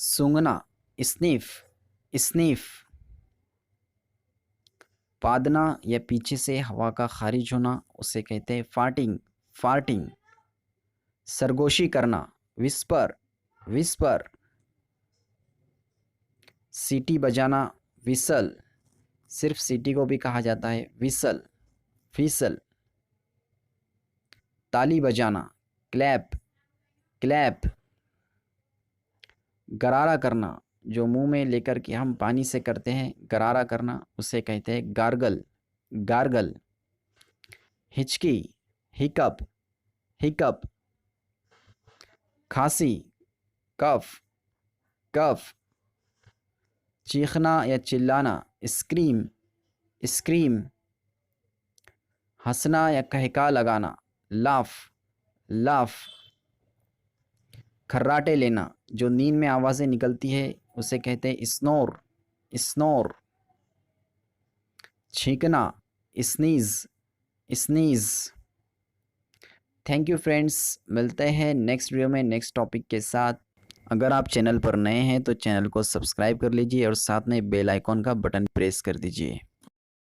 सूंघना sniff sniff. पादना या पीछे से हवा का खारिज होना उसे कहते हैं फार्टिंग फार्टिंग। सरगोशी करना विस्पर विस्पर। सीटी बजाना विसल, सिर्फ सीटी को भी कहा जाता है विसल फिसल। ताली बजाना क्लैप क्लैप। गरारा करना जो मुंह में लेकर के हम पानी से करते हैं गरारा करना उसे कहते हैं गार्गल गार्गल। हिचकी हिकअप हिकअप। खांसी कफ कफ। चीखना या चिल्लाना स्क्रीम स्क्रीम। हंसना या कहका लगाना लाफ लाफ। खर्राटे लेना जो नींद में आवाज़ें निकलती है उसे कहते हैं स्नोर स्नोर। छींकना sneeze sneeze. Thank you friends, मिलते हैं नेक्स्ट वीडियो में नेक्स्ट टॉपिक के साथ। अगर आप चैनल पर नए हैं तो चैनल को सब्सक्राइब कर लीजिए और साथ में बेल आइकॉन का बटन प्रेस कर दीजिए।